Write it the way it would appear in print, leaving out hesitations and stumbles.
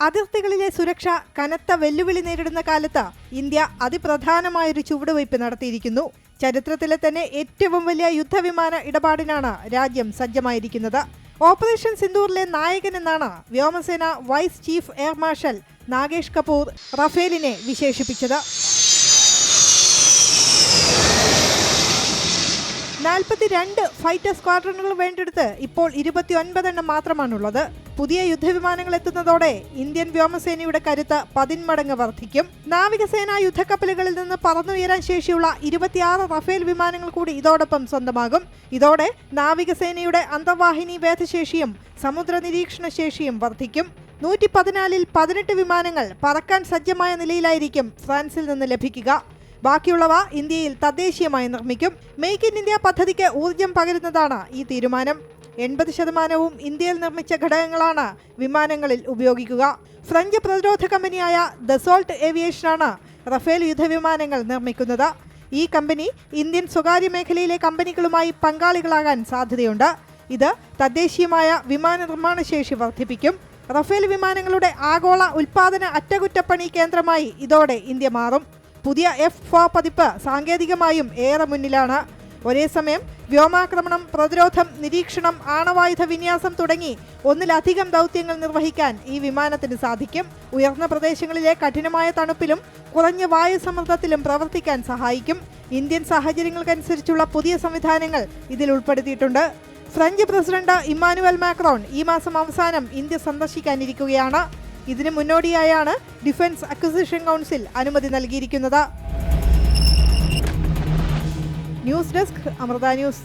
അതിർത്തികളിലെ സുരക്ഷ കനത്ത വെല്ലുവിളി നേരിടുന്ന കാലത്ത് ഇന്ത്യ അതിപ്രധാനമായൊരു ചുവടുവയ്പ് നടത്തിയിരിക്കുന്നു. ചരിത്രത്തിലെ തന്നെ ഏറ്റവും വലിയ യുദ്ധവിമാന ഇടപാടിനാണ് രാജ്യം സജ്ജമായിരിക്കുന്നത്. ഓപ്പറേഷൻ സിന്ദൂറിലെ നായകൻ എന്നാണ് വ്യോമസേന vice chief air marshal Nagesh Kapoor റഫേലിനെ വിശേഷിപ്പിച്ചത്. 42 ഫൈറ്റർ സ്ക്വാഡ്രണുകൾ വേണ്ടെടുത്ത് ഇപ്പോൾ 29 എണ്ണം മാത്രമാണുള്ളത്. പുതിയ യുദ്ധവിമാനങ്ങൾ എത്തുന്നതോടെ ഇന്ത്യൻ വ്യോമസേനയുടെ കരുത്ത് 10 മടങ്ങ് വർദ്ധിക്കും. നാവികസേനാ യുദ്ധക്കപ്പലുകളിൽ നിന്ന് പറന്നുയരാൻ ശേഷിയുള്ള 26 റഫേൽ വിമാനങ്ങൾ കൂടി ഇതോടൊപ്പം സ്വന്തമാകും. ഇതോടെ നാവികസേനയുടെ അന്തർവാഹിനി വേധശേഷിയും സമുദ്ര നിരീക്ഷണ ശേഷിയും വർദ്ധിക്കും. 114-ൽ 18 വിമാനങ്ങൾ പറക്കാൻ സജ്ജമായ നിലയിലായിരിക്കും ഫ്രാൻസിൽ നിന്ന് ലഭിക്കുക. ബാക്കിയുള്ളവ ഇന്ത്യയിൽ തദ്ദേശീയമായി നിർമ്മിക്കും. മേക്ക് ഇൻ ഇന്ത്യ പദ്ധതിക്ക് ഊർജം പകരുന്നതാണ് ഈ തീരുമാനം. 80% ഇന്ത്യയിൽ നിർമ്മിച്ച ഘടകങ്ങളാണ് വിമാനങ്ങളിൽ ഉപയോഗിക്കുക. ഫ്രഞ്ച് പ്രതിരോധ കമ്പനിയായ ദസോൾട്ട് ഏവിയേഷനാണ് റഫേൽ യുദ്ധവിമാനങ്ങൾ നിർമ്മിക്കുന്നത്. ഈ കമ്പനി ഇന്ത്യൻ സ്വകാര്യ മേഖലയിലെ കമ്പനികളുമായി പങ്കാളികളാകാൻ സാധ്യതയുണ്ട്. ഇത് തദ്ദേശീയമായ വിമാന നിർമ്മാണ ശേഷി വർദ്ധിപ്പിക്കും. റഫേൽ വിമാനങ്ങളുടെ ആഗോള ഉൽപാദന അറ്റകുറ്റപ്പണി കേന്ദ്രമായി ഇതോടെ ഇന്ത്യ മാറും. പുതിയ F4 പതിപ്പ് സാങ്കേതികമായും ഏറെ മുന്നിലാണ്. ഒരേസമയം വ്യോമാക്രമണം, പ്രതിരോധം, നിരീക്ഷണം, ആണവായുധ വിന്യാസം തുടങ്ങി ഒന്നിലധികം ദൗത്യങ്ങൾ നിർവഹിക്കാൻ ഈ വിമാനത്തിന് സാധിക്കും. ഉയർന്ന പ്രദേശങ്ങളിലെ കഠിനമായ തണുപ്പിലും കുറഞ്ഞ വായുസമ്മർദ്ദത്തിലും പ്രവർത്തിക്കാൻ സഹായിക്കും. ഇന്ത്യൻ സാഹചര്യങ്ങൾക്കനുസരിച്ചുള്ള പുതിയ സംവിധാനങ്ങൾ ഇതിൽ ഉൾപ്പെടുത്തിയിട്ടുണ്ട്. ഫ്രഞ്ച് പ്രസിഡന്റ് ഇമ്മാനുവൽ മാക്രോൺ ഈ മാസം അവസാനം ഇന്ത്യ സന്ദർശിക്കാനിരിക്കുകയാണ്. ഇതിന് മുന്നോടിയായാണ് ഡിഫൻസ് അക്വിസിഷൻ കൗൺസിൽ അനുമതി നൽകിയിരിക്കുന്നത്. News desk, Amrita news.